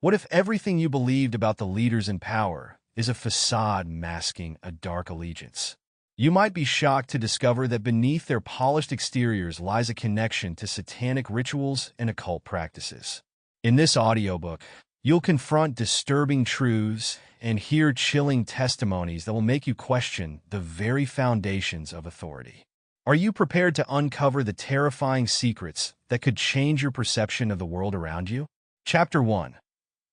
What if everything you believed about the leaders in power is a facade masking a dark allegiance? You might be shocked to discover that beneath their polished exteriors lies a connection to satanic rituals and occult practices. In this audiobook, you'll confront disturbing truths and hear chilling testimonies that will make you question the very foundations of authority. Are you prepared to uncover the terrifying secrets that could change your perception of the world around you? Chapter 1.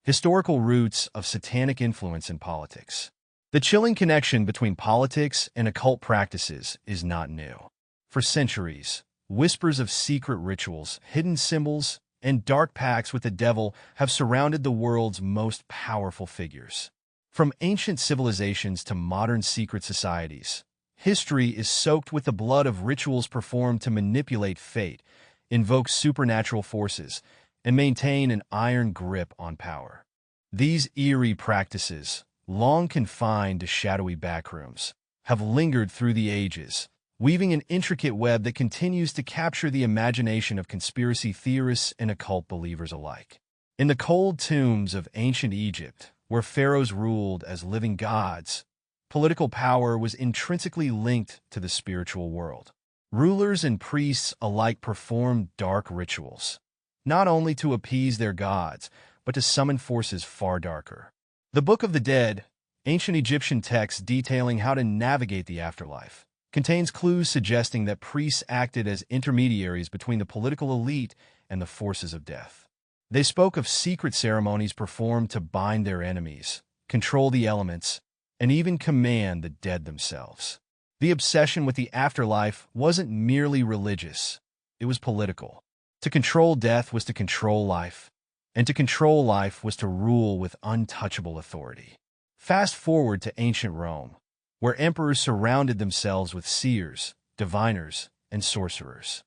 Historical Roots of Satanic Influence in Politics. The chilling connection between politics and occult practices is not new. For centuries, whispers of secret rituals, hidden symbols, and dark pacts with the devil have surrounded the world's most powerful figures. From ancient civilizations to modern secret societies, history is soaked with the blood of rituals performed to manipulate fate, invoke supernatural forces, and maintain an iron grip on power. These eerie practices, long confined to shadowy backrooms, have lingered through the ages, weaving an intricate web that continues to capture the imagination of conspiracy theorists and occult believers alike. In the cold tombs of ancient Egypt, where pharaohs ruled as living gods, political power was intrinsically linked to the spiritual world. Rulers and priests alike performed dark rituals, not only to appease their gods, but to summon forces far darker. The Book of the Dead, ancient Egyptian text detailing how to navigate the afterlife, contains clues suggesting that priests acted as intermediaries between the political elite and the forces of death. They spoke of secret ceremonies performed to bind their enemies, control the elements, and even command the dead themselves. The obsession with the afterlife wasn't merely religious, it was political. To control death was to control life, and to control life was to rule with untouchable authority. Fast forward to ancient Rome, where emperors surrounded themselves with seers, diviners, and sorcerers.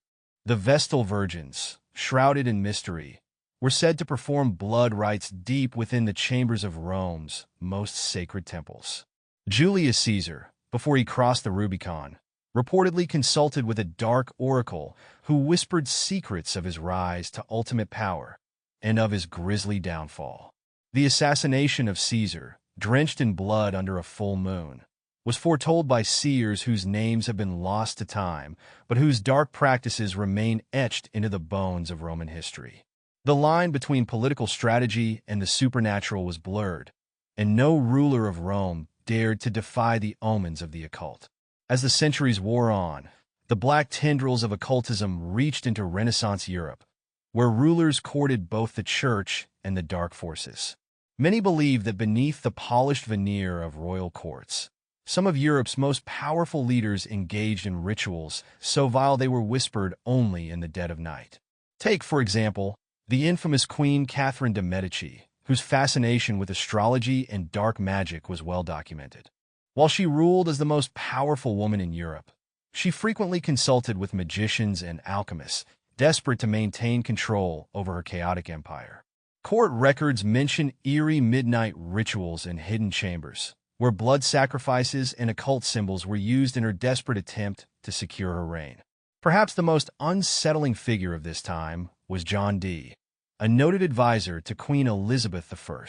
The Vestal Virgins, shrouded in mystery, were said to perform blood rites deep within the chambers of Rome's most sacred temples. Julius Caesar, before he crossed the Rubicon, reportedly consulted with a dark oracle who whispered secrets of his rise to ultimate power and of his grisly downfall. The assassination of Caesar, drenched in blood under a full moon, was foretold by seers whose names have been lost to time, but whose dark practices remain etched into the bones of Roman history. The line between political strategy and the supernatural was blurred, and no ruler of Rome dared to defy the omens of the occult. As the centuries wore on, the black tendrils of occultism reached into Renaissance Europe, where rulers courted both the church and the dark forces. Many believe that beneath the polished veneer of royal courts, some of Europe's most powerful leaders engaged in rituals so vile they were whispered only in the dead of night. Take, for example, the infamous Queen Catherine de' Medici, whose fascination with astrology and dark magic was well documented. While she ruled as the most powerful woman in Europe, she frequently consulted with magicians and alchemists, desperate to maintain control over her chaotic empire. Court records mention eerie midnight rituals in hidden chambers, where blood sacrifices and occult symbols were used in her desperate attempt to secure her reign. Perhaps the most unsettling figure of this time was John Dee, a noted advisor to Queen Elizabeth I.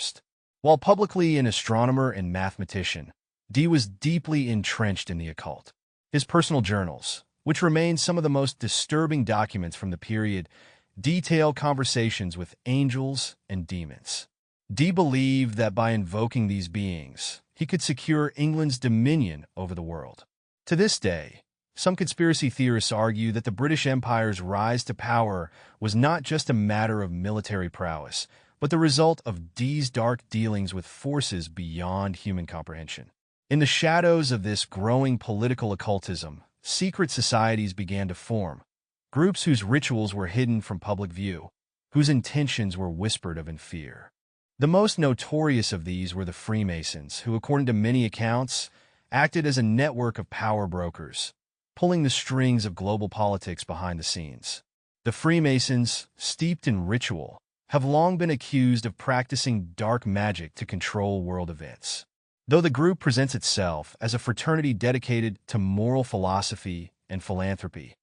While publicly an astronomer and mathematician, Dee was deeply entrenched in the occult. His personal journals, which remain some of the most disturbing documents from the period, detail conversations with angels and demons. Dee believed that by invoking these beings, he could secure England's dominion over the world. To this day, some conspiracy theorists argue that the British Empire's rise to power was not just a matter of military prowess, but the result of Dee's dark dealings with forces beyond human comprehension. In the shadows of this growing political occultism, secret societies began to form, groups whose rituals were hidden from public view, whose intentions were whispered of in fear. The most notorious of these were the Freemasons, who, according to many accounts, acted as a network of power brokers, pulling the strings of global politics behind the scenes. The Freemasons, steeped in ritual, have long been accused of practicing dark magic to control world events. Though the group presents itself as a fraternity dedicated to moral philosophy and philanthropy,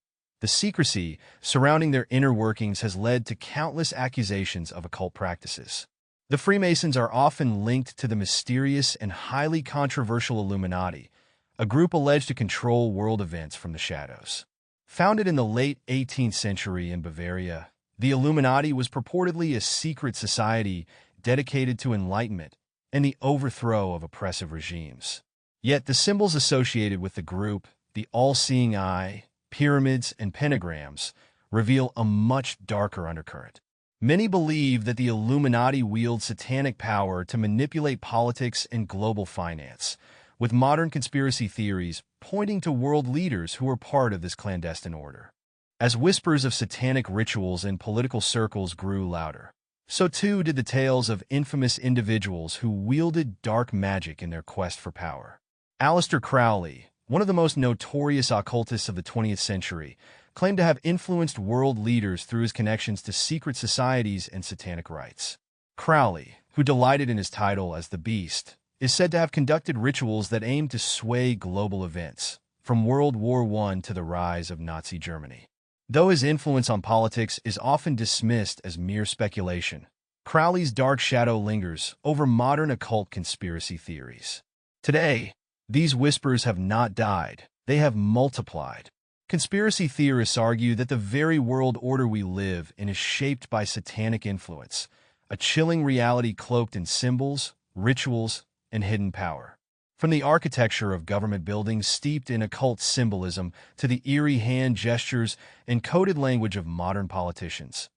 the secrecy surrounding their inner workings has led to countless accusations of occult practices. The Freemasons are often linked to the mysterious and highly controversial Illuminati, a group alleged to control world events from the shadows. Founded in the late 18th century in Bavaria, the Illuminati was purportedly a secret society dedicated to enlightenment and the overthrow of oppressive regimes. Yet the symbols associated with the group, the all-seeing eye, pyramids, and pentagrams, reveal a much darker undercurrent. Many believe that the Illuminati wield satanic power to manipulate politics and global finance, with modern conspiracy theories pointing to world leaders who are part of this clandestine order. As whispers of satanic rituals in political circles grew louder, so too did the tales of infamous individuals who wielded dark magic in their quest for power. Aleister Crowley, one of the most notorious occultists of the 20th century, claimed to have influenced world leaders through his connections to secret societies and satanic rites. Crowley, who delighted in his title as the Beast, is said to have conducted rituals that aimed to sway global events, from World War I to the rise of Nazi Germany. Though his influence on politics is often dismissed as mere speculation, Crowley's dark shadow lingers over modern occult conspiracy theories. Today, these whispers have not died, they have multiplied. Conspiracy theorists argue that the very world order we live in is shaped by satanic influence, a chilling reality cloaked in symbols, rituals, and hidden power. From the architecture of government buildings steeped in occult symbolism to the eerie hand gestures and coded language of modern politicians,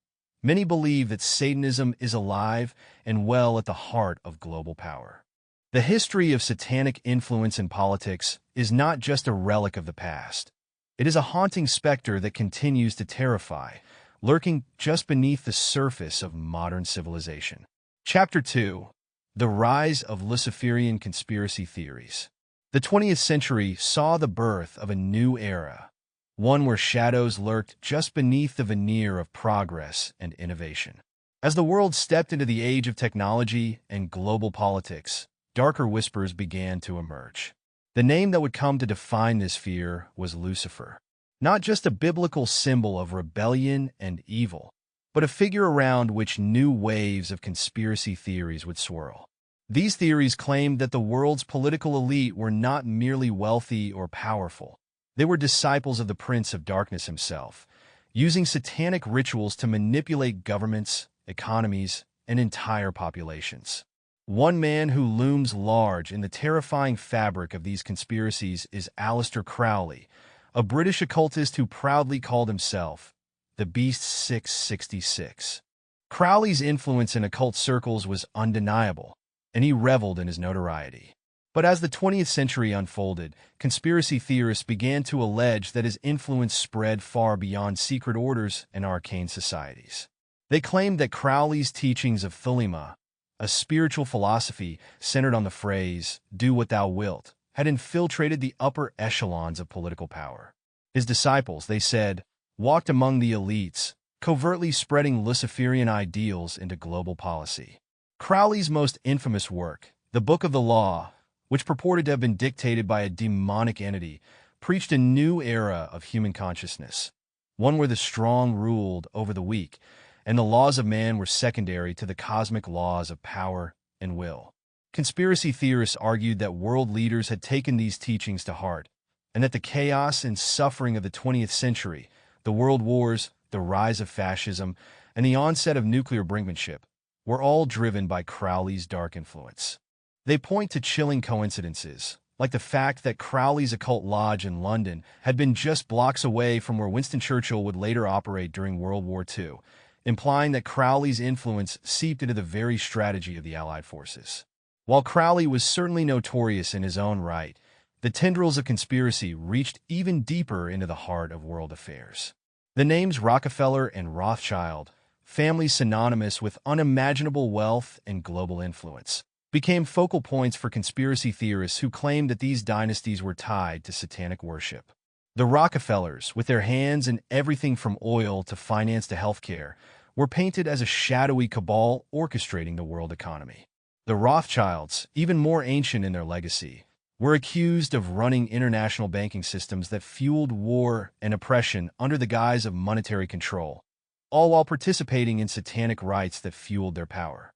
many believe that Satanism is alive and well at the heart of global power. The history of satanic influence in politics is not just a relic of the past. It is a haunting specter that continues to terrify, lurking just beneath the surface of modern civilization. Chapter 2. The Rise of Luciferian Conspiracy Theories. The 20th century saw the birth of a new era, one where shadows lurked just beneath the veneer of progress and innovation. As the world stepped into the age of technology and global politics, darker whispers began to emerge. The name that would come to define this fear was Lucifer, not just a biblical symbol of rebellion and evil, but a figure around which new waves of conspiracy theories would swirl. These theories claimed that the world's political elite were not merely wealthy or powerful. They were disciples of the Prince of Darkness himself, using satanic rituals to manipulate governments, economies, and entire populations. One man who looms large in the terrifying fabric of these conspiracies is Aleister Crowley, a British occultist who proudly called himself the Beast 666. Crowley's influence in occult circles was undeniable, and he reveled in his notoriety. But as the 20th century unfolded, conspiracy theorists began to allege that his influence spread far beyond secret orders and arcane societies. They claimed that Crowley's teachings of Thelema, a spiritual philosophy centered on the phrase, "do what thou wilt," had infiltrated the upper echelons of political power. His disciples, they said, walked among the elites, covertly spreading Luciferian ideals into global policy. Crowley's most infamous work, the Book of the Law, which purported to have been dictated by a demonic entity, preached a new era of human consciousness, one where the strong ruled over the weak, and the laws of man were secondary to the cosmic laws of power and will. Conspiracy theorists argued that world leaders had taken these teachings to heart, and that the chaos and suffering of the 20th century, the world wars, the rise of fascism, and the onset of nuclear brinkmanship, were all driven by Crowley's dark influence. They point to chilling coincidences, like the fact that Crowley's occult lodge in London had been just blocks away from where Winston Churchill would later operate during World War II, implying that Crowley's influence seeped into the very strategy of the Allied forces. While Crowley was certainly notorious in his own right, the tendrils of conspiracy reached even deeper into the heart of world affairs. The names Rockefeller and Rothschild, families synonymous with unimaginable wealth and global influence, became focal points for conspiracy theorists who claimed that these dynasties were tied to satanic worship. The Rockefellers, with their hands in everything from oil to finance to healthcare, were painted as a shadowy cabal orchestrating the world economy. The Rothschilds, even more ancient in their legacy, were accused of running international banking systems that fueled war and oppression under the guise of monetary control, all while participating in satanic rites that fueled their power.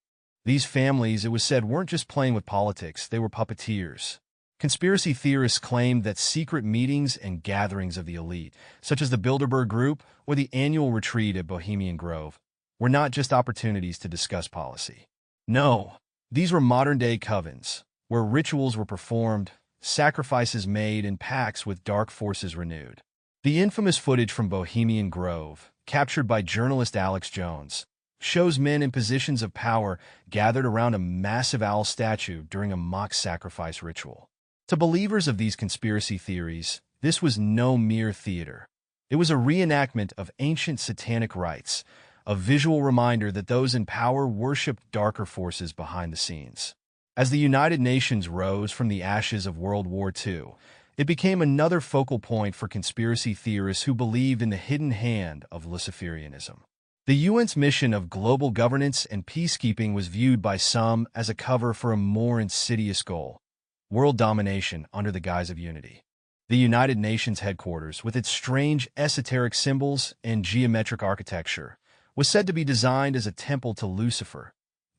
These families, it was said, weren't just playing with politics, they were puppeteers. Conspiracy theorists claimed that secret meetings and gatherings of the elite, such as the Bilderberg Group or the annual retreat at Bohemian Grove, were not just opportunities to discuss policy. No, these were modern-day covens, where rituals were performed, sacrifices made, and pacts with dark forces renewed. The infamous footage from Bohemian Grove, captured by journalist Alex Jones, shows men in positions of power gathered around a massive owl statue during a mock sacrifice ritual. To believers of these conspiracy theories, this was no mere theater. It was a reenactment of ancient satanic rites, a visual reminder that those in power worshipped darker forces behind the scenes. As the United Nations rose from the ashes of World War II, it became another focal point for conspiracy theorists who believed in the hidden hand of Luciferianism. The UN's mission of global governance and peacekeeping was viewed by some as a cover for a more insidious goal: world domination under the guise of unity. The United Nations headquarters, with its strange esoteric symbols and geometric architecture, was said to be designed as a temple to Lucifer,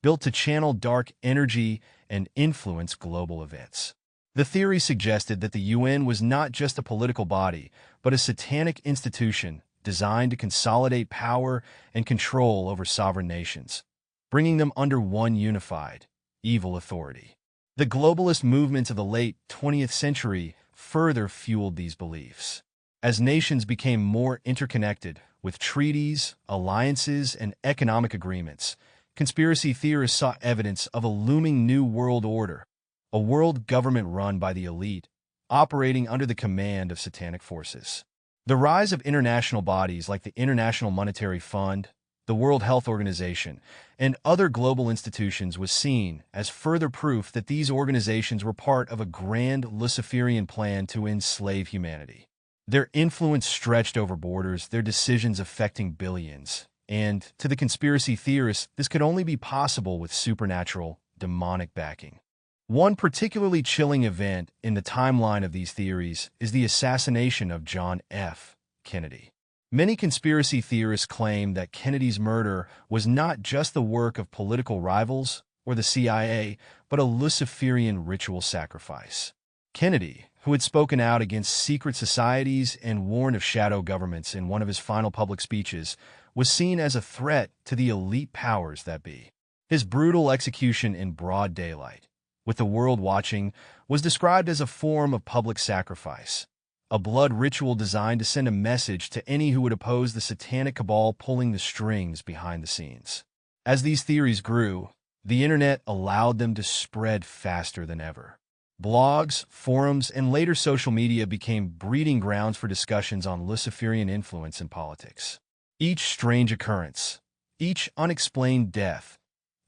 built to channel dark energy and influence global events. The theory suggested that the UN was not just a political body, but a satanic institution designed to consolidate power and control over sovereign nations, bringing them under one unified, evil authority. The globalist movements of the late 20th century further fueled these beliefs. As nations became more interconnected with treaties, alliances, and economic agreements, conspiracy theorists saw evidence of a looming new world order, a world government run by the elite, operating under the command of satanic forces. The rise of international bodies like the International Monetary Fund, the World Health Organization, and other global institutions was seen as further proof that these organizations were part of a grand Luciferian plan to enslave humanity. Their influence stretched over borders, their decisions affecting billions, and, to the conspiracy theorists, this could only be possible with supernatural, demonic backing. One particularly chilling event in the timeline of these theories is the assassination of John F. Kennedy. Many conspiracy theorists claim that Kennedy's murder was not just the work of political rivals or the CIA, but a Luciferian ritual sacrifice. Kennedy, who had spoken out against secret societies and warned of shadow governments in one of his final public speeches, was seen as a threat to the elite powers that be. His brutal execution in broad daylight, with the world watching, was described as a form of public sacrifice, a blood ritual designed to send a message to any who would oppose the satanic cabal pulling the strings behind the scenes. As these theories grew, the internet allowed them to spread faster than ever. Blogs, forums, and later social media became breeding grounds for discussions on Luciferian influence in politics. Each strange occurrence, each unexplained death,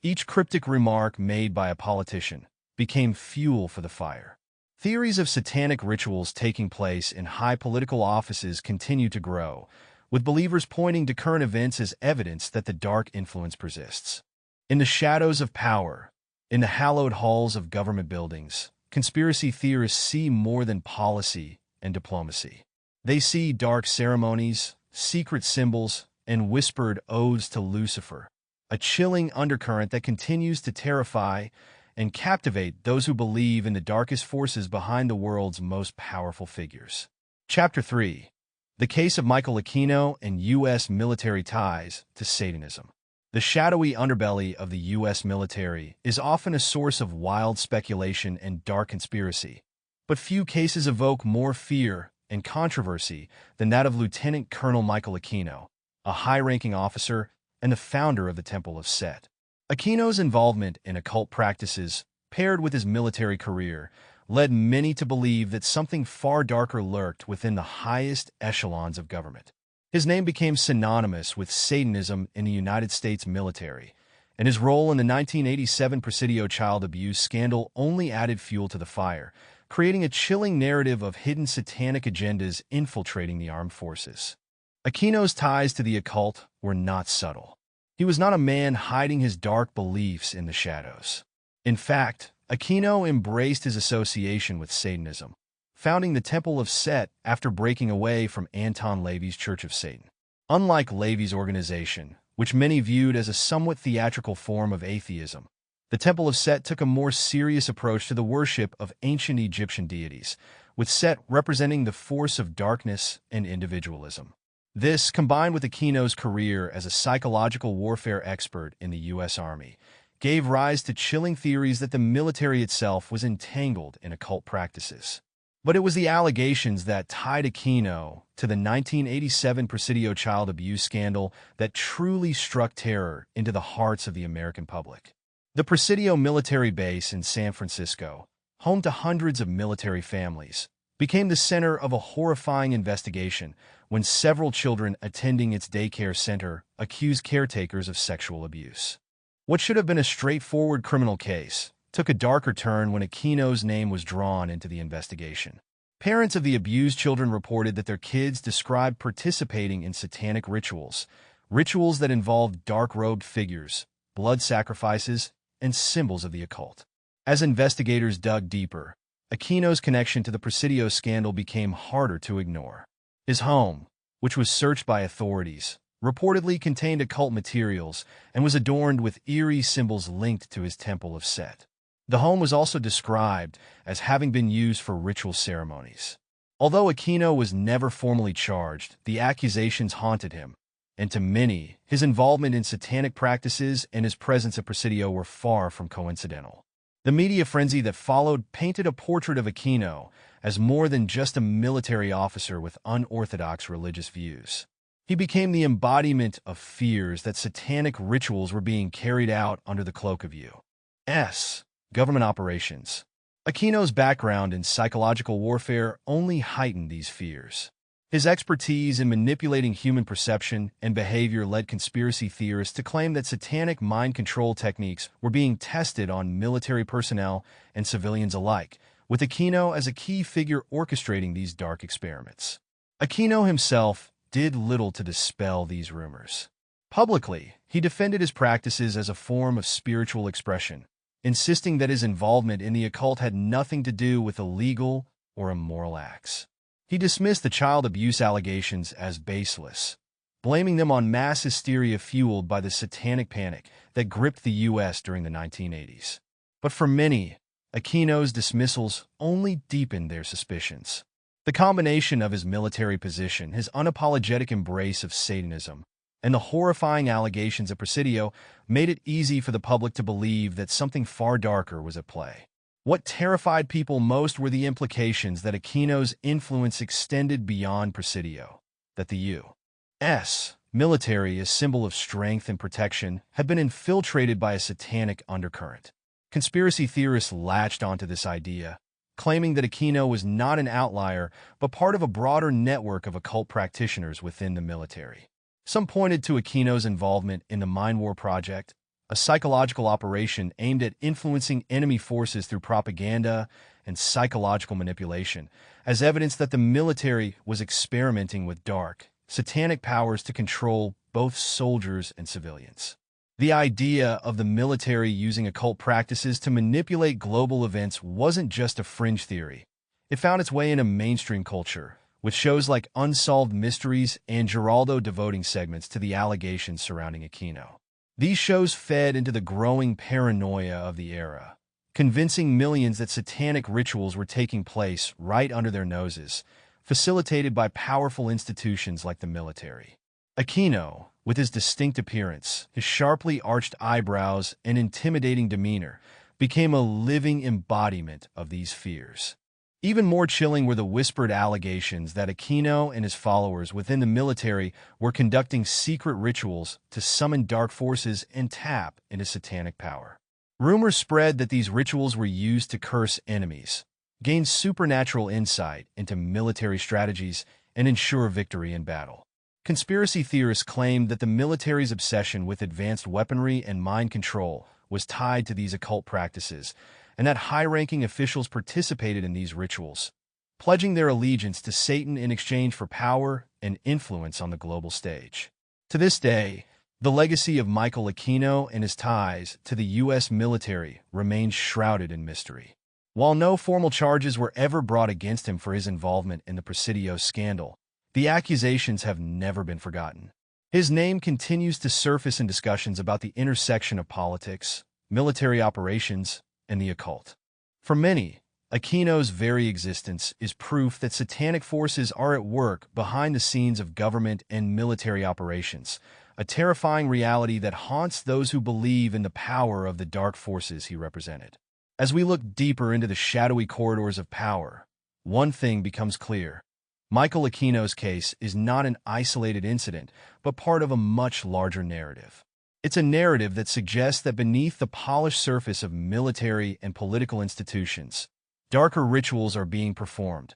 each cryptic remark made by a politician became fuel for the fire. Theories of satanic rituals taking place in high political offices continue to grow, with believers pointing to current events as evidence that the dark influence persists. In the shadows of power, in the hallowed halls of government buildings, conspiracy theorists see more than policy and diplomacy. They see dark ceremonies, secret symbols, and whispered odes to Lucifer, a chilling undercurrent that continues to terrify and captivate those who believe in the darkest forces behind the world's most powerful figures. Chapter 3. The Case of Michael Aquino and U.S. Military Ties to Satanism. The shadowy underbelly of the U.S. military is often a source of wild speculation and dark conspiracy, but few cases evoke more fear and controversy than that of Lieutenant Colonel Michael Aquino, a high-ranking officer and the founder of the Temple of Set. Aquino's involvement in occult practices, paired with his military career, led many to believe that something far darker lurked within the highest echelons of government. His name became synonymous with Satanism in the United States military, and his role in the 1987 Presidio child abuse scandal only added fuel to the fire, creating a chilling narrative of hidden satanic agendas infiltrating the armed forces. Aquino's ties to the occult were not subtle. He was not a man hiding his dark beliefs in the shadows. In fact, Aquino embraced his association with Satanism, founding the Temple of Set after breaking away from Anton LaVey's Church of Satan. Unlike LaVey's organization, which many viewed as a somewhat theatrical form of atheism, The Temple of Set took a more serious approach to the worship of ancient Egyptian deities, with Set representing the force of darkness and individualism. This, combined with Aquino's career as a psychological warfare expert in the U.S. Army, gave rise to chilling theories that the military itself was entangled in occult practices. But it was the allegations that tied Aquino to the 1987 Presidio child abuse scandal that truly struck terror into the hearts of the American public. The Presidio military base in San Francisco, home to hundreds of military families, became the center of a horrifying investigation when several children attending its daycare center accused caretakers of sexual abuse. What should have been a straightforward criminal case took a darker turn when Aquino's name was drawn into the investigation. Parents of the abused children reported that their kids described participating in satanic rituals that involved dark-robed figures, blood sacrifices, and symbols of the occult. As investigators dug deeper, Aquino's connection to the Presidio scandal became harder to ignore. His home, which was searched by authorities, reportedly contained occult materials and was adorned with eerie symbols linked to his Temple of Set. The home was also described as having been used for ritual ceremonies. Although Aquino was never formally charged, the accusations haunted him, and to many, his involvement in satanic practices and his presence at Presidio were far from coincidental. The media frenzy that followed painted a portrait of Aquino as more than just a military officer with unorthodox religious views. He became the embodiment of fears that satanic rituals were being carried out under the cloak of U.S. government operations. Aquino's background in psychological warfare only heightened these fears. His expertise in manipulating human perception and behavior led conspiracy theorists to claim that satanic mind control techniques were being tested on military personnel and civilians alike, with Aquino as a key figure orchestrating these dark experiments. Aquino himself did little to dispel these rumors. Publicly, he defended his practices as a form of spiritual expression, insisting that his involvement in the occult had nothing to do with illegal or immoral acts. He dismissed the child abuse allegations as baseless, blaming them on mass hysteria fueled by the satanic panic that gripped the U.S. during the 1980s. But for many, Aquino's dismissals only deepened their suspicions. The combination of his military position, his unapologetic embrace of Satanism, and the horrifying allegations at Presidio made it easy for the public to believe that something far darker was at play. What terrified people most were the implications that Aquino's influence extended beyond Presidio, that the U.S. military, a symbol of strength and protection, had been infiltrated by a satanic undercurrent. Conspiracy theorists latched onto this idea, claiming that Aquino was not an outlier but part of a broader network of occult practitioners within the military. Some pointed to Aquino's involvement in the Mind War Project, a psychological operation aimed at influencing enemy forces through propaganda and psychological manipulation, as evidence that the military was experimenting with dark, satanic powers to control both soldiers and civilians. The idea of the military using occult practices to manipulate global events wasn't just a fringe theory. It found its way into mainstream culture, with shows like Unsolved Mysteries and Geraldo devoting segments to the allegations surrounding Aquino. These shows fed into the growing paranoia of the era, convincing millions that satanic rituals were taking place right under their noses, facilitated by powerful institutions like the military. Aquino, with his distinct appearance, his sharply arched eyebrows, and intimidating demeanor, became a living embodiment of these fears. Even more chilling were the whispered allegations that Aquino and his followers within the military were conducting secret rituals to summon dark forces and tap into satanic power. Rumors spread that these rituals were used to curse enemies, gain supernatural insight into military strategies, and ensure victory in battle. Conspiracy theorists claimed that the military's obsession with advanced weaponry and mind control was tied to these occult practices, and that high-ranking officials participated in these rituals, pledging their allegiance to Satan in exchange for power and influence on the global stage. To this day, the legacy of Michael Aquino and his ties to the U.S. military remains shrouded in mystery. While no formal charges were ever brought against him for his involvement in the Presidio scandal, the accusations have never been forgotten. His name continues to surface in discussions about the intersection of politics, military operations, and the occult. For many, Aquino's very existence is proof that satanic forces are at work behind the scenes of government and military operations, a terrifying reality that haunts those who believe in the power of the dark forces he represented. As we look deeper into the shadowy corridors of power, one thing becomes clear. Michael Aquino's case is not an isolated incident, but part of a much larger narrative. It's a narrative that suggests that beneath the polished surface of military and political institutions, darker rituals are being performed,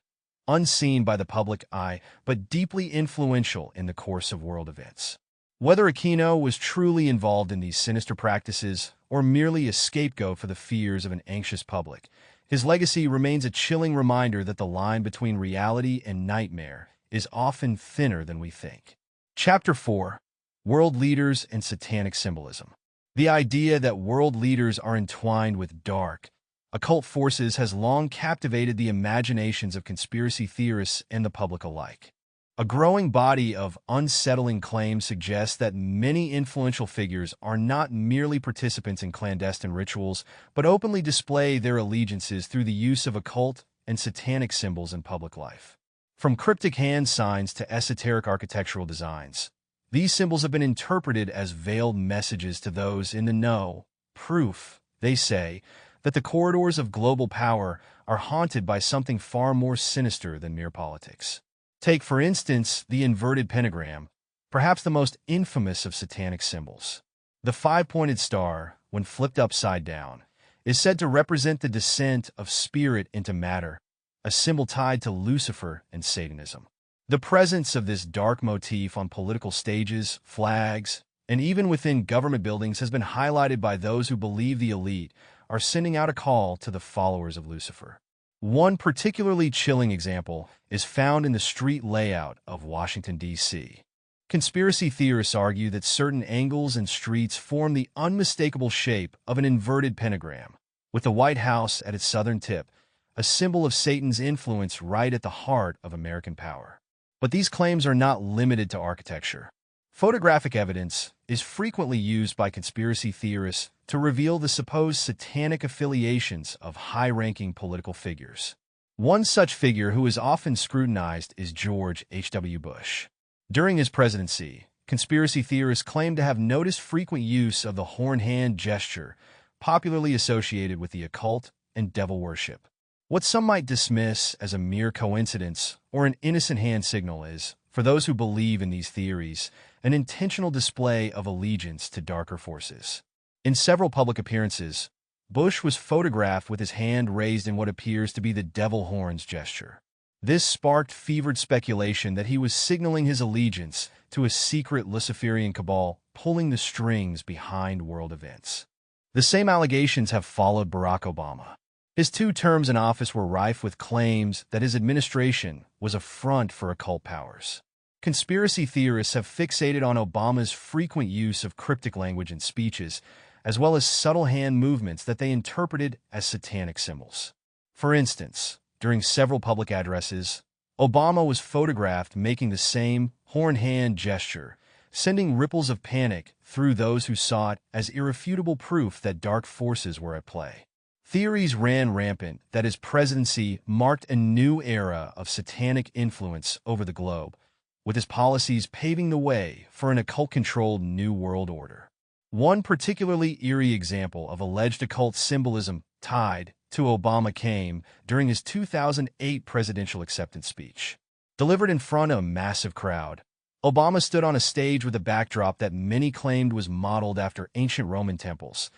unseen by the public eye, but deeply influential in the course of world events. Whether Aquino was truly involved in these sinister practices or merely a scapegoat for the fears of an anxious public, his legacy remains a chilling reminder that the line between reality and nightmare is often thinner than we think. Chapter 4: World Leaders and Satanic Symbolism. The idea that world leaders are entwined with dark, occult forces has long captivated the imaginations of conspiracy theorists and the public alike. A growing body of unsettling claims suggests that many influential figures are not merely participants in clandestine rituals, but openly display their allegiances through the use of occult and satanic symbols in public life. From cryptic hand signs to esoteric architectural designs, these symbols have been interpreted as veiled messages to those in the know, proof, they say, that the corridors of global power are haunted by something far more sinister than mere politics. Take, for instance, the inverted pentagram, perhaps the most infamous of satanic symbols. The five-pointed star, when flipped upside down, is said to represent the descent of spirit into matter, a symbol tied to Lucifer and Satanism. The presence of this dark motif on political stages, flags, and even within government buildings has been highlighted by those who believe the elite are sending out a call to the followers of Lucifer. One particularly chilling example is found in the street layout of Washington, D.C. Conspiracy theorists argue that certain angles and streets form the unmistakable shape of an inverted pentagram, with the White House at its southern tip, a symbol of Satan's influence right at the heart of American power. But these claims are not limited to architecture. Photographic evidence is frequently used by conspiracy theorists to reveal the supposed satanic affiliations of high-ranking political figures. One such figure who is often scrutinized is George H.W. Bush. During his presidency, conspiracy theorists claim to have noticed frequent use of the horn hand gesture, popularly associated with the occult and devil worship. What some might dismiss as a mere coincidence or an innocent hand signal is, for those who believe in these theories, an intentional display of allegiance to darker forces. In several public appearances, Bush was photographed with his hand raised in what appears to be the devil horns gesture. This sparked fevered speculation that he was signaling his allegiance to a secret Luciferian cabal pulling the strings behind world events. The same allegations have followed Barack Obama. His 2 terms in office were rife with claims that his administration was a front for occult powers. Conspiracy theorists have fixated on Obama's frequent use of cryptic language in speeches, as well as subtle hand movements that they interpreted as satanic symbols. For instance, during several public addresses, Obama was photographed making the same horn hand gesture, sending ripples of panic through those who saw it as irrefutable proof that dark forces were at play. Theories ran rampant that his presidency marked a new era of satanic influence over the globe, with his policies paving the way for an occult-controlled new world order. One particularly eerie example of alleged occult symbolism tied to Obama came during his 2008 presidential acceptance speech. Delivered in front of a massive crowd, Obama stood on a stage with a backdrop that many claimed was modeled after ancient Roman temples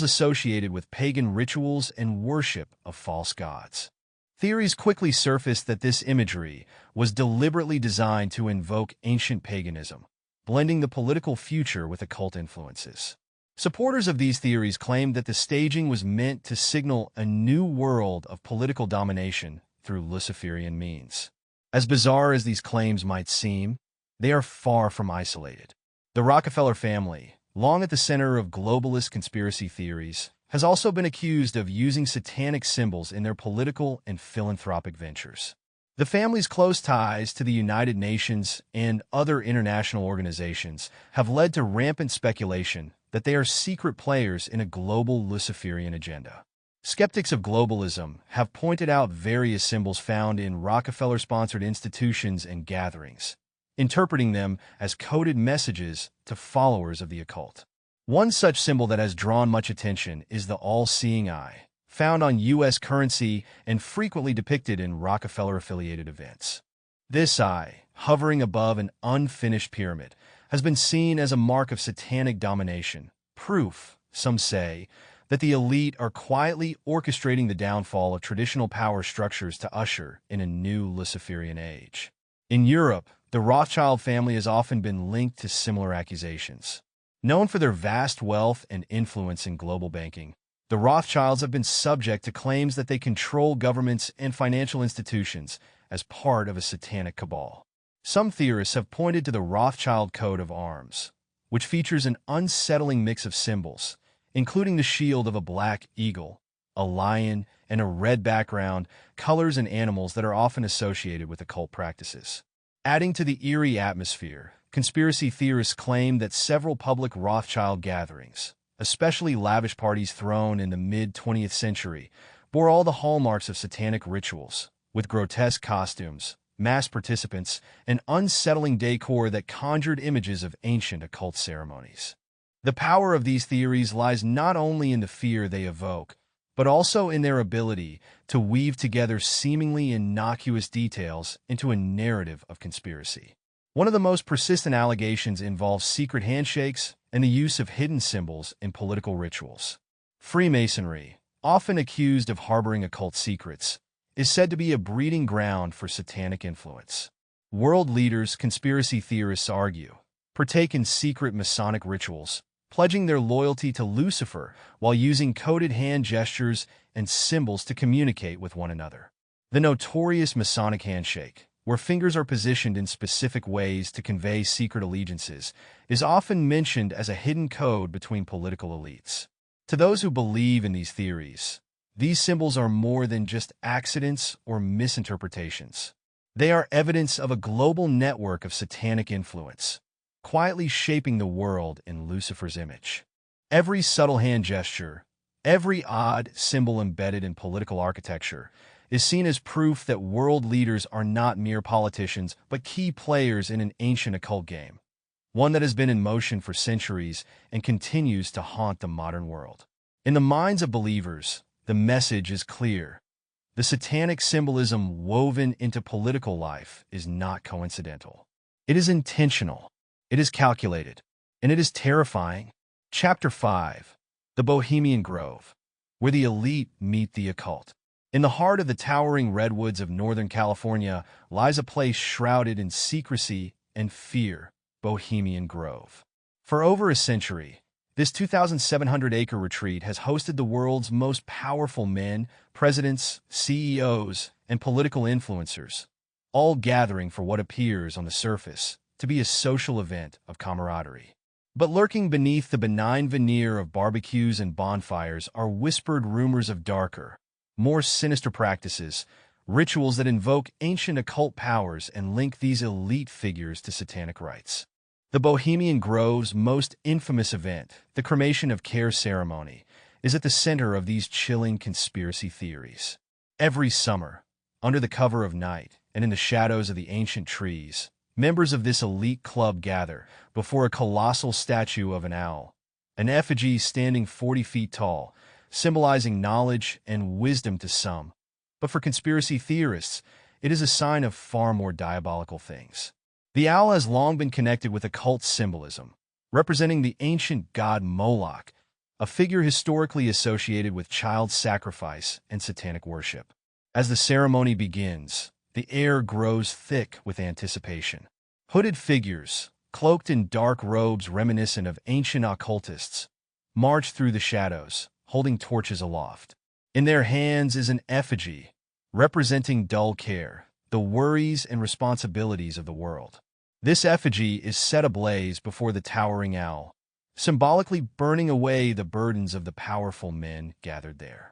associated with pagan rituals and worship of false gods. Theories quickly surfaced that this imagery was deliberately designed to invoke ancient paganism, blending the political future with occult influences. Supporters of these theories claimed that the staging was meant to signal a new world of political domination through Luciferian means. As bizarre as these claims might seem, they are far from isolated. The Rockefeller family, long at the center of globalist conspiracy theories, has also been accused of using satanic symbols in their political and philanthropic ventures. The family's close ties to the United Nations and other international organizations have led to rampant speculation that they are secret players in a global Luciferian agenda. Skeptics of globalism have pointed out various symbols found in Rockefeller-sponsored institutions and gatherings, interpreting them as coded messages to followers of the occult. One such symbol that has drawn much attention is the all-seeing eye, found on U.S. currency and frequently depicted in Rockefeller-affiliated events. This eye, hovering above an unfinished pyramid, has been seen as a mark of satanic domination, proof, some say, that the elite are quietly orchestrating the downfall of traditional power structures to usher in a new Luciferian age. In Europe, the Rothschild family has often been linked to similar accusations. Known for their vast wealth and influence in global banking, the Rothschilds have been subject to claims that they control governments and financial institutions as part of a satanic cabal. Some theorists have pointed to the Rothschild coat of arms, which features an unsettling mix of symbols, including the shield of a black eagle, a lion, and a red background, colors and animals that are often associated with occult practices. Adding to the eerie atmosphere, conspiracy theorists claim that several public Rothschild gatherings, especially lavish parties thrown in the mid-20th century, bore all the hallmarks of satanic rituals, with grotesque costumes, mass participants, and unsettling decor that conjured images of ancient occult ceremonies. The power of these theories lies not only in the fear they evoke, but also in their ability to weave together seemingly innocuous details into a narrative of conspiracy. One of the most persistent allegations involves secret handshakes and the use of hidden symbols in political rituals. Freemasonry, often accused of harboring occult secrets, is said to be a breeding ground for satanic influence. World leaders, conspiracy theorists argue, partake in secret Masonic rituals, pledging their loyalty to Lucifer while using coded hand gestures and symbols to communicate with one another. The notorious Masonic handshake, where fingers are positioned in specific ways to convey secret allegiances, is often mentioned as a hidden code between political elites. To those who believe in these theories, these symbols are more than just accidents or misinterpretations. They are evidence of a global network of satanic influence, quietly shaping the world in Lucifer's image. Every subtle hand gesture, every odd symbol embedded in political architecture, is seen as proof that world leaders are not mere politicians but key players in an ancient occult game, one that has been in motion for centuries and continues to haunt the modern world. In the minds of believers, the message is clear. The satanic symbolism woven into political life is not coincidental. It is intentional. It is calculated, and it is terrifying. Chapter 5. The Bohemian Grove, where the elite meet the occult. In the heart of the towering redwoods of Northern California lies a place shrouded in secrecy and fear, Bohemian Grove. For over a century, this 2,700-acre retreat has hosted the world's most powerful men, presidents, CEOs, and political influencers, all gathering for what appears on the surface to be a social event of camaraderie. But lurking beneath the benign veneer of barbecues and bonfires are whispered rumors of darker, more sinister practices, rituals that invoke ancient occult powers and link these elite figures to satanic rites. The Bohemian Grove's most infamous event, the cremation of care ceremony, is at the center of these chilling conspiracy theories. Every summer, under the cover of night and in the shadows of the ancient trees, members of this elite club gather before a colossal statue of an owl, an effigy standing 40 feet tall, symbolizing knowledge and wisdom to some. But for conspiracy theorists, it is a sign of far more diabolical things. The owl has long been connected with occult symbolism, representing the ancient god Moloch, a figure historically associated with child sacrifice and satanic worship. As the ceremony begins, the air grows thick with anticipation. Hooded figures, cloaked in dark robes reminiscent of ancient occultists, march through the shadows, holding torches aloft. In their hands is an effigy, representing dull care, the worries and responsibilities of the world. This effigy is set ablaze before the towering owl, symbolically burning away the burdens of the powerful men gathered there.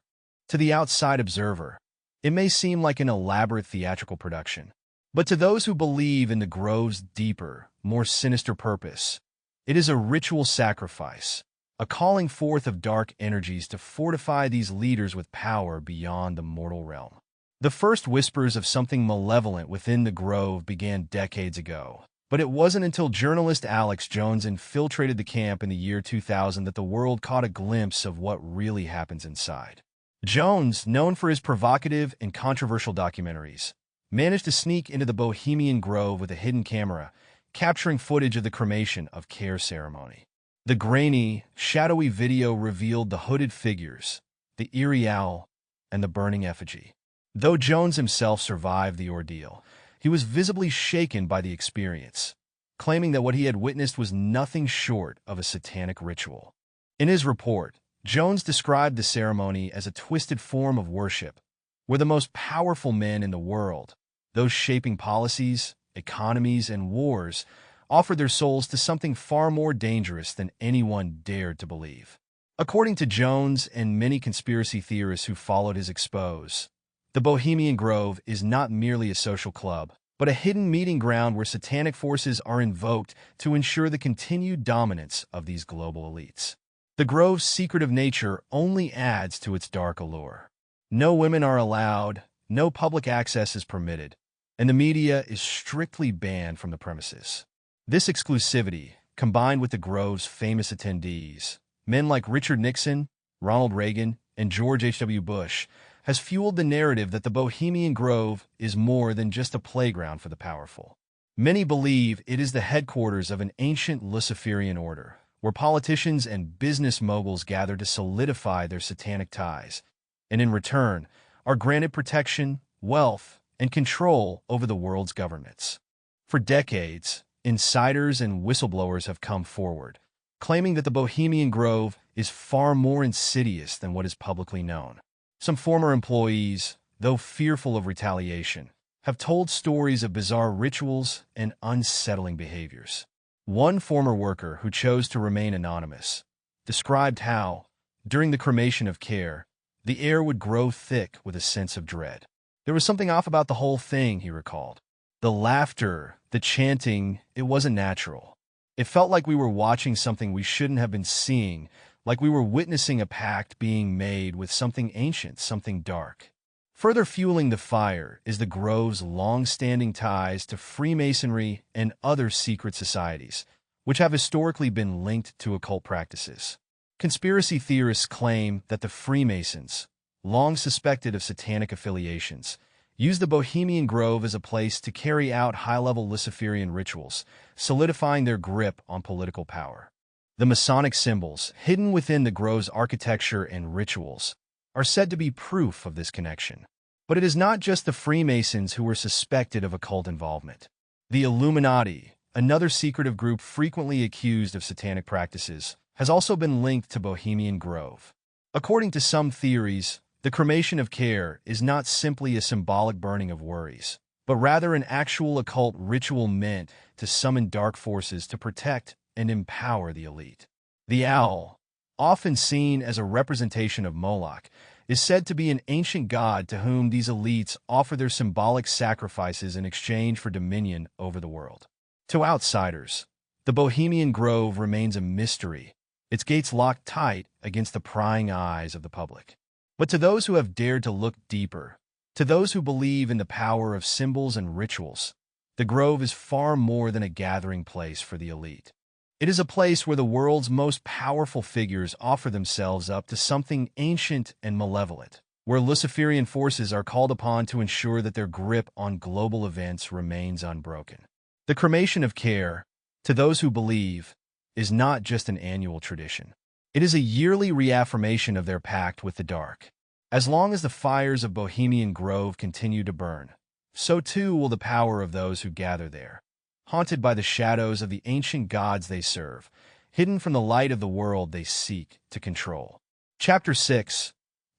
To the outside observer, it may seem like an elaborate theatrical production, but to those who believe in the grove's deeper, more sinister purpose, it is a ritual sacrifice, a calling forth of dark energies to fortify these leaders with power beyond the mortal realm. The first whispers of something malevolent within the Grove began decades ago, but it wasn't until journalist Alex Jones infiltrated the camp in the year 2000 that the world caught a glimpse of what really happens inside. Jones, known for his provocative and controversial documentaries, managed to sneak into the Bohemian Grove with a hidden camera, capturing footage of the cremation of Care ceremony. The grainy, shadowy video revealed the hooded figures, the eerie owl, and the burning effigy. Though Jones himself survived the ordeal, he was visibly shaken by the experience, claiming that what he had witnessed was nothing short of a satanic ritual. In his report, Jones described the ceremony as a twisted form of worship, where the most powerful men in the world, those shaping policies, economies, and wars, offered their souls to something far more dangerous than anyone dared to believe. According to Jones and many conspiracy theorists who followed his expose, the Bohemian Grove is not merely a social club, but a hidden meeting ground where satanic forces are invoked to ensure the continued dominance of these global elites. The Grove's secretive nature only adds to its dark allure. No women are allowed, no public access is permitted, and the media is strictly banned from the premises. This exclusivity, combined with the Grove's famous attendees, men like Richard Nixon, Ronald Reagan, and George H.W. Bush, has fueled the narrative that the Bohemian Grove is more than just a playground for the powerful. Many believe it is the headquarters of an ancient Luciferian order, where politicians and business moguls gather to solidify their satanic ties, and in return are granted protection, wealth, and control over the world's governments. For decades, insiders and whistleblowers have come forward, claiming that the Bohemian Grove is far more insidious than what is publicly known. Some former employees, though fearful of retaliation, have told stories of bizarre rituals and unsettling behaviors. One former worker who chose to remain anonymous described how, during the cremation of Care, the air would grow thick with a sense of dread. There was something off about the whole thing, he recalled. The laughter, the chanting, it wasn't natural. It felt like we were watching something we shouldn't have been seeing, like we were witnessing a pact being made with something ancient, something dark. Further fueling the fire is the Grove's long-standing ties to Freemasonry and other secret societies, which have historically been linked to occult practices. Conspiracy theorists claim that the Freemasons, long suspected of satanic affiliations, use the Bohemian Grove as a place to carry out high-level Luciferian rituals, solidifying their grip on political power. The Masonic symbols, hidden within the Grove's architecture and rituals, are said to be proof of this connection. But it is not just the Freemasons who were suspected of occult involvement. The Illuminati, another secretive group frequently accused of satanic practices, has also been linked to Bohemian Grove. According to some theories, the cremation of Care is not simply a symbolic burning of worries, but rather an actual occult ritual meant to summon dark forces to protect and empower the elite. The owl, often seen as a representation of Moloch, is said to be an ancient god to whom these elites offer their symbolic sacrifices in exchange for dominion over the world. To outsiders, the Bohemian Grove remains a mystery, its gates locked tight against the prying eyes of the public. But to those who have dared to look deeper, to those who believe in the power of symbols and rituals, the Grove is far more than a gathering place for the elite. It is a place where the world's most powerful figures offer themselves up to something ancient and malevolent, where Luciferian forces are called upon to ensure that their grip on global events remains unbroken. The cremation of Care, to those who believe, is not just an annual tradition. It is a yearly reaffirmation of their pact with the dark. As long as the fires of Bohemian Grove continue to burn, so too will the power of those who gather there. Haunted by the shadows of the ancient gods they serve, hidden from the light of the world they seek to control. Chapter 6.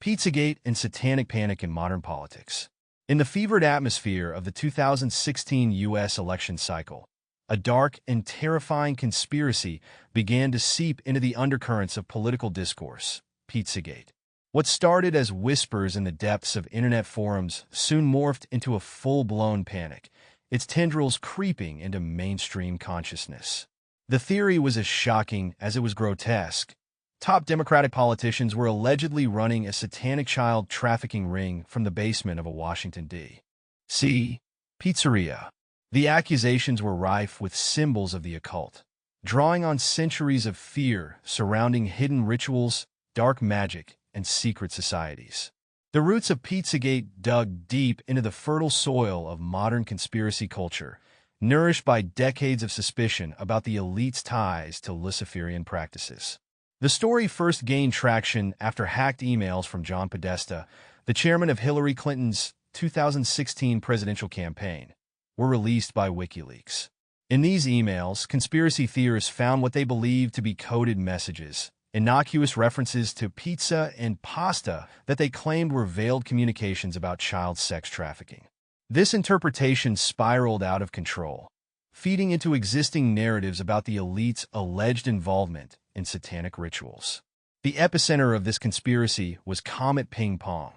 Pizzagate and Satanic Panic in Modern Politics. In the fevered atmosphere of the 2016 U.S. election cycle, a dark and terrifying conspiracy began to seep into the undercurrents of political discourse, Pizzagate. What started as whispers in the depths of internet forums soon morphed into a full-blown panic, its tendrils creeping into mainstream consciousness. The theory was as shocking as it was grotesque. Top Democratic politicians were allegedly running a satanic child trafficking ring from the basement of a Washington, D.C. pizzeria. The accusations were rife with symbols of the occult, drawing on centuries of fear surrounding hidden rituals, dark magic, and secret societies. The roots of Pizzagate dug deep into the fertile soil of modern conspiracy culture, nourished by decades of suspicion about the elite's ties to Luciferian practices. The story first gained traction after hacked emails from John Podesta, the chairman of Hillary Clinton's 2016 presidential campaign, were released by WikiLeaks. In these emails, conspiracy theorists found what they believed to be coded messages, innocuous references to pizza and pasta that they claimed were veiled communications about child sex trafficking. This interpretation spiraled out of control, feeding into existing narratives about the elite's alleged involvement in satanic rituals. The epicenter of this conspiracy was Comet Ping Pong,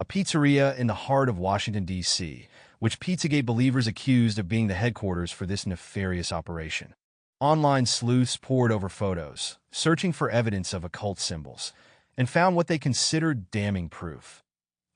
a pizzeria in the heart of Washington, D.C., which Pizzagate believers accused of being the headquarters for this nefarious operation. Online sleuths pored over photos, searching for evidence of occult symbols, and found what they considered damning proof.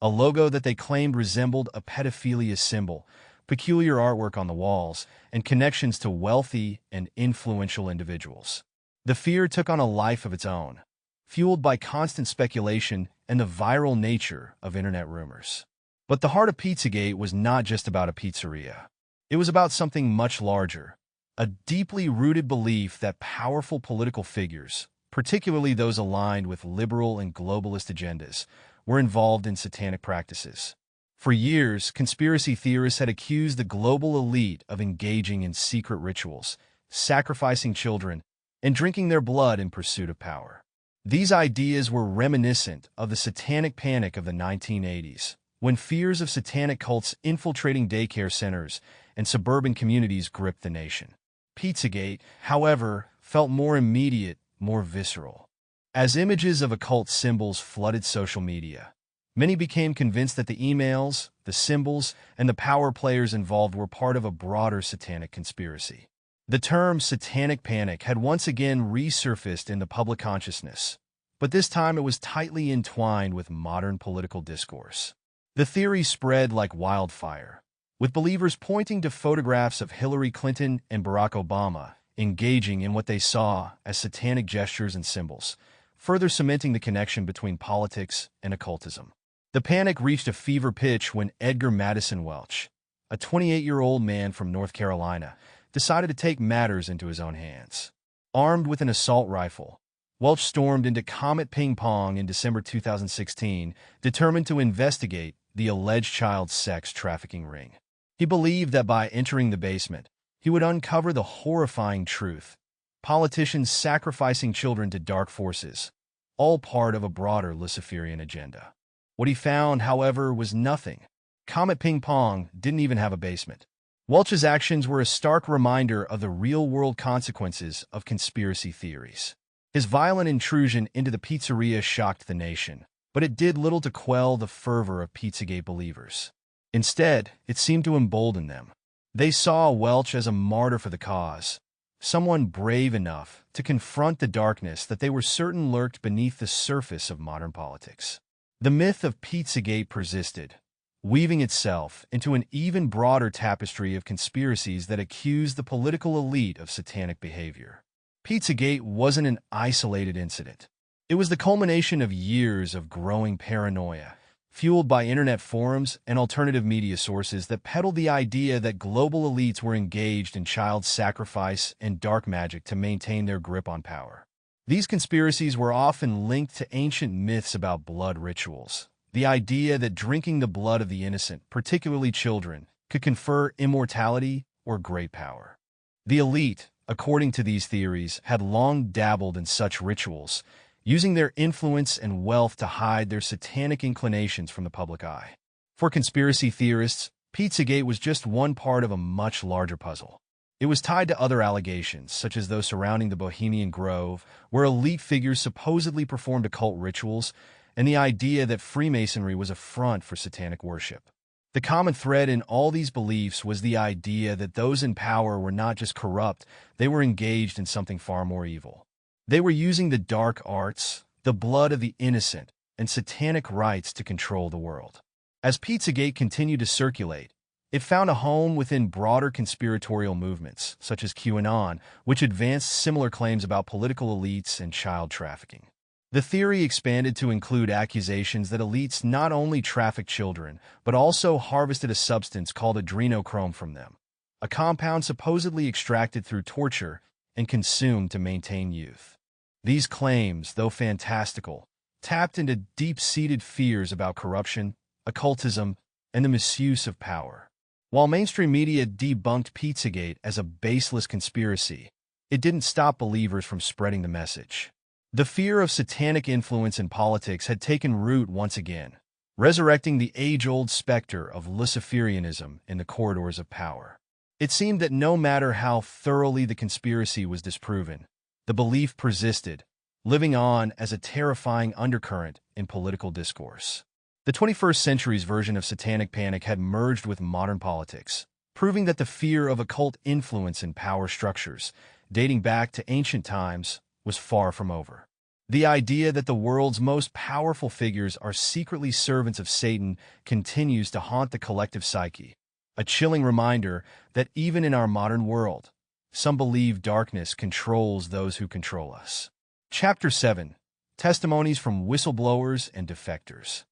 A logo that they claimed resembled a pedophilia symbol, peculiar artwork on the walls, and connections to wealthy and influential individuals. The fear took on a life of its own, fueled by constant speculation and the viral nature of internet rumors. But the heart of Pizzagate was not just about a pizzeria. It was about something much larger, a deeply rooted belief that powerful political figures, particularly those aligned with liberal and globalist agendas, were involved in satanic practices. For years, conspiracy theorists had accused the global elite of engaging in secret rituals, sacrificing children, and drinking their blood in pursuit of power. These ideas were reminiscent of the satanic panic of the 1980s, when fears of satanic cults infiltrating daycare centers and suburban communities gripped the nation. Pizzagate, however, felt more immediate, more visceral. As images of occult symbols flooded social media, many became convinced that the emails, the symbols, and the power players involved were part of a broader satanic conspiracy. The term satanic panic had once again resurfaced in the public consciousness, but this time it was tightly entwined with modern political discourse. The theory spread like wildfire, with believers pointing to photographs of Hillary Clinton and Barack Obama engaging in what they saw as satanic gestures and symbols, further cementing the connection between politics and occultism. The panic reached a fever pitch when Edgar Madison Welch, a 28-year-old man from North Carolina, decided to take matters into his own hands. Armed with an assault rifle, Welch stormed into Comet Ping Pong in December 2016, determined to investigate the alleged child sex trafficking ring. He believed that by entering the basement, he would uncover the horrifying truth: politicians sacrificing children to dark forces, all part of a broader Luciferian agenda. What he found, however, was nothing. Comet Ping Pong didn't even have a basement. Welch's actions were a stark reminder of the real-world consequences of conspiracy theories. His violent intrusion into the pizzeria shocked the nation, but it did little to quell the fervor of Pizzagate believers. Instead, it seemed to embolden them. They saw Welch as a martyr for the cause, someone brave enough to confront the darkness that they were certain lurked beneath the surface of modern politics. The myth of Pizzagate persisted, weaving itself into an even broader tapestry of conspiracies that accused the political elite of satanic behavior. Pizzagate wasn't an isolated incident. It was the culmination of years of growing paranoia, fueled by internet forums and alternative media sources that peddled the idea that global elites were engaged in child sacrifice and dark magic to maintain their grip on power. These conspiracies were often linked to ancient myths about blood rituals, the idea that drinking the blood of the innocent, particularly children, could confer immortality or great power. The elite, according to these theories, had long dabbled in such rituals, using their influence and wealth to hide their satanic inclinations from the public eye. For conspiracy theorists, Pizzagate was just one part of a much larger puzzle. It was tied to other allegations, such as those surrounding the Bohemian Grove, where elite figures supposedly performed occult rituals, and the idea that Freemasonry was a front for satanic worship. The common thread in all these beliefs was the idea that those in power were not just corrupt, they were engaged in something far more evil. They were using the dark arts, the blood of the innocent, and satanic rites to control the world. As Pizzagate continued to circulate, it found a home within broader conspiratorial movements, such as QAnon, which advanced similar claims about political elites and child trafficking. The theory expanded to include accusations that elites not only trafficked children, but also harvested a substance called adrenochrome from them, a compound supposedly extracted through torture and consumed to maintain youth. These claims, though fantastical, tapped into deep-seated fears about corruption, occultism, and the misuse of power. While mainstream media debunked Pizzagate as a baseless conspiracy, it didn't stop believers from spreading the message. The fear of satanic influence in politics had taken root once again, resurrecting the age-old specter of Luciferianism in the corridors of power. It seemed that no matter how thoroughly the conspiracy was disproven, the belief persisted, living on as a terrifying undercurrent in political discourse. The 21st century's version of satanic panic had merged with modern politics, proving that the fear of occult influence in power structures, dating back to ancient times, was far from over. The idea that the world's most powerful figures are secretly servants of Satan continues to haunt the collective psyche, a chilling reminder that even in our modern world, some believe darkness controls those who control us. Chapter 7. Testimonies from Whistleblowers and Defectors.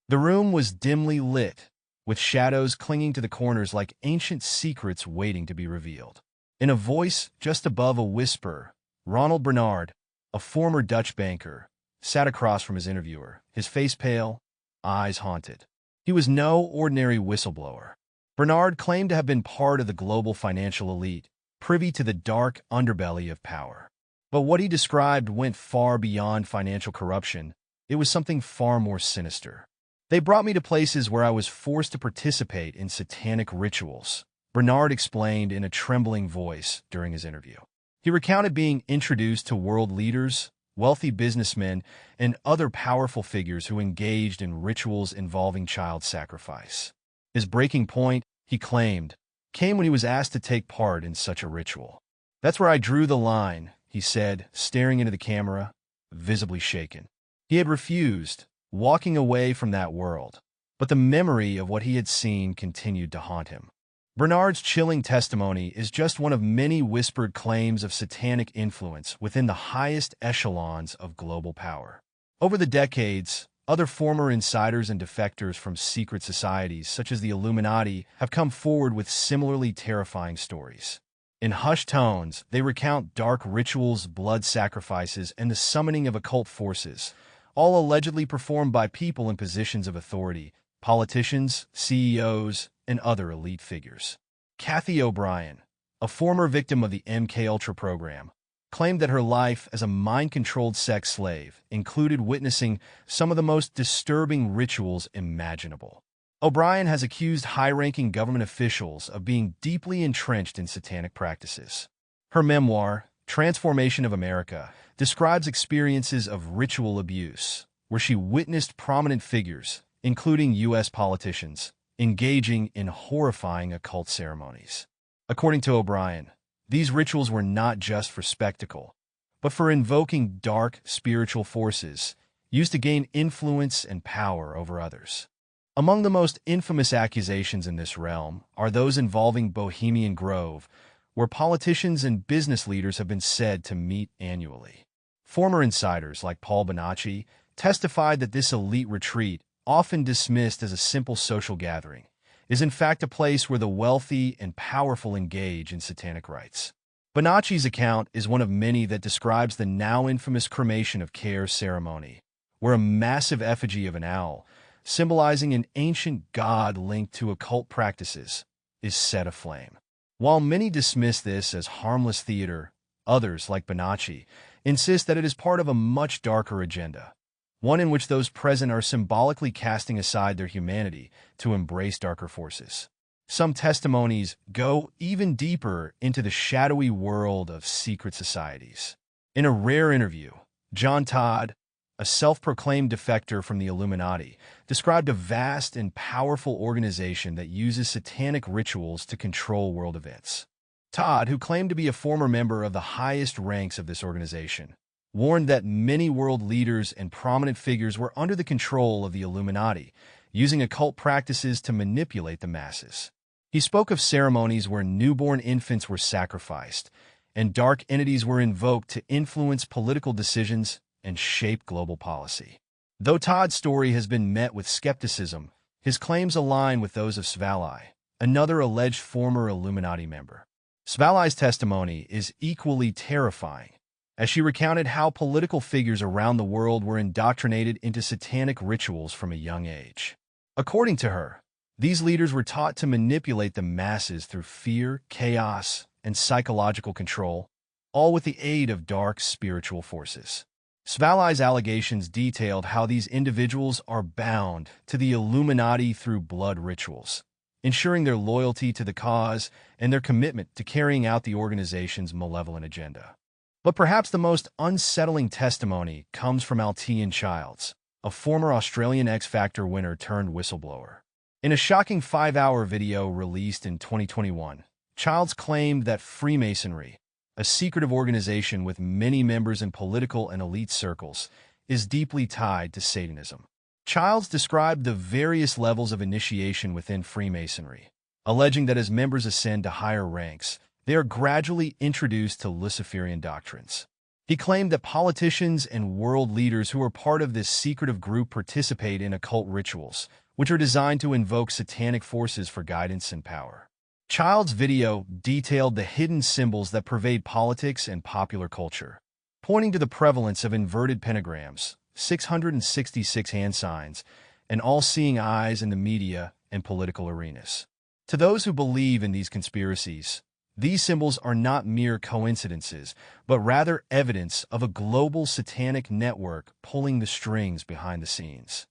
The room was dimly lit, with shadows clinging to the corners like ancient secrets waiting to be revealed. In a voice just above a whisper, Ronald Bernard, a former Dutch banker, sat across from his interviewer, his face pale, eyes haunted. He was no ordinary whistleblower. Bernard claimed to have been part of the global financial elite, privy to the dark underbelly of power. But what he described went far beyond financial corruption. It was something far more sinister. They brought me to places where I was forced to participate in satanic rituals, Bernard explained in a trembling voice during his interview. He recounted being introduced to world leaders, wealthy businessmen, and other powerful figures who engaged in rituals involving child sacrifice. His breaking point, he claimed, came when he was asked to take part in such a ritual. "That's where I drew the line," he said, staring into the camera, visibly shaken. He had refused, walking away from that world, but the memory of what he had seen continued to haunt him. Bernard's chilling testimony is just one of many whispered claims of satanic influence within the highest echelons of global power. Over the decades, other former insiders and defectors from secret societies, such as the Illuminati, have come forward with similarly terrifying stories. In hushed tones, they recount dark rituals, blood sacrifices, and the summoning of occult forces, all allegedly performed by people in positions of authority, politicians, CEOs, and other elite figures. Kathy O'Brien, a former victim of the MKUltra program, claimed that her life as a mind-controlled sex slave included witnessing some of the most disturbing rituals imaginable. O'Brien has accused high-ranking government officials of being deeply entrenched in satanic practices. Her memoir, Transformation of America, describes experiences of ritual abuse, where she witnessed prominent figures, including U.S. politicians, engaging in horrifying occult ceremonies. According to O'Brien, these rituals were not just for spectacle, but for invoking dark spiritual forces used to gain influence and power over others. Among the most infamous accusations in this realm are those involving Bohemian Grove, where politicians and business leaders have been said to meet annually. Former insiders like Paul Bonacci testified that this elite retreat, often dismissed as a simple social gathering, is in fact a place where the wealthy and powerful engage in satanic rites. Bonacci's account is one of many that describes the now infamous cremation of care ceremony, where a massive effigy of an owl, symbolizing an ancient god linked to occult practices, is set aflame. While many dismiss this as harmless theater, others, like Bonacci, insist that it is part of a much darker agenda, one in which those present are symbolically casting aside their humanity to embrace darker forces. Some testimonies go even deeper into the shadowy world of secret societies. In a rare interview, John Todd, a self-proclaimed defector from the Illuminati, described a vast and powerful organization that uses satanic rituals to control world events. Todd, who claimed to be a former member of the highest ranks of this organization, warned that many world leaders and prominent figures were under the control of the Illuminati, using occult practices to manipulate the masses. He spoke of ceremonies where newborn infants were sacrificed, and dark entities were invoked to influence political decisions and shape global policy. Though Todd's story has been met with skepticism, his claims align with those of Svalai, another alleged former Illuminati member. Svalai's testimony is equally terrifying, as she recounted how political figures around the world were indoctrinated into satanic rituals from a young age. According to her, these leaders were taught to manipulate the masses through fear, chaos, and psychological control, all with the aid of dark spiritual forces. Svalai's allegations detailed how these individuals are bound to the Illuminati through blood rituals, ensuring their loyalty to the cause and their commitment to carrying out the organization's malevolent agenda. But perhaps the most unsettling testimony comes from Altian Childs, a former Australian X Factor winner turned whistleblower. In a shocking 5-hour video released in 2021, Childs claimed that Freemasonry, a secretive organization with many members in political and elite circles, is deeply tied to Satanism. Childs described the various levels of initiation within Freemasonry, alleging that as members ascend to higher ranks, they are gradually introduced to Luciferian doctrines. He claimed that politicians and world leaders who are part of this secretive group participate in occult rituals, which are designed to invoke satanic forces for guidance and power. Child's video detailed the hidden symbols that pervade politics and popular culture, pointing to the prevalence of inverted pentagrams, 666 hand signs, and all-seeing eyes in the media and political arenas. To those who believe in these conspiracies, these symbols are not mere coincidences, but rather evidence of a global satanic network pulling the strings behind the scenes.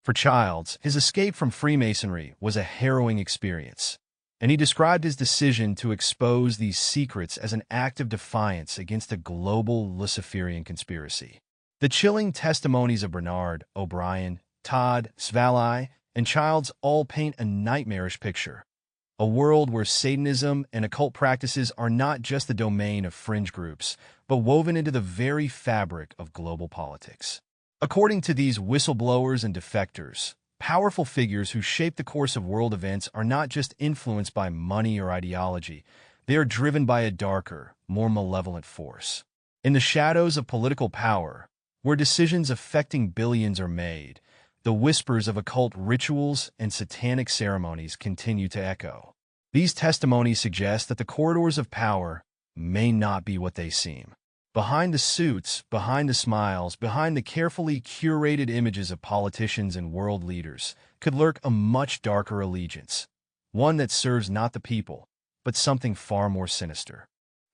For Childs, his escape from Freemasonry was a harrowing experience, and he described his decision to expose these secrets as an act of defiance against the global Luciferian conspiracy. The chilling testimonies of Bernard, O'Brien, Todd, Svalai, and Childs all paint a nightmarish picture. A world where Satanism and occult practices are not just the domain of fringe groups, but woven into the very fabric of global politics. According to these whistleblowers and defectors, powerful figures who shape the course of world events are not just influenced by money or ideology, they are driven by a darker, more malevolent force. In the shadows of political power, where decisions affecting billions are made, the whispers of occult rituals and satanic ceremonies continue to echo. These testimonies suggest that the corridors of power may not be what they seem. Behind the suits, behind the smiles, behind the carefully curated images of politicians and world leaders could lurk a much darker allegiance, one that serves not the people, but something far more sinister.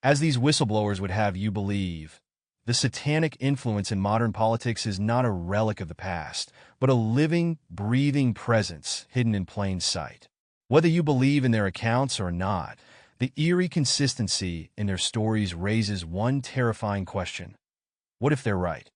As these whistleblowers would have you believe, the satanic influence in modern politics is not a relic of the past, but a living, breathing presence hidden in plain sight. Whether you believe in their accounts or not, the eerie consistency in their stories raises one terrifying question. What if they're right?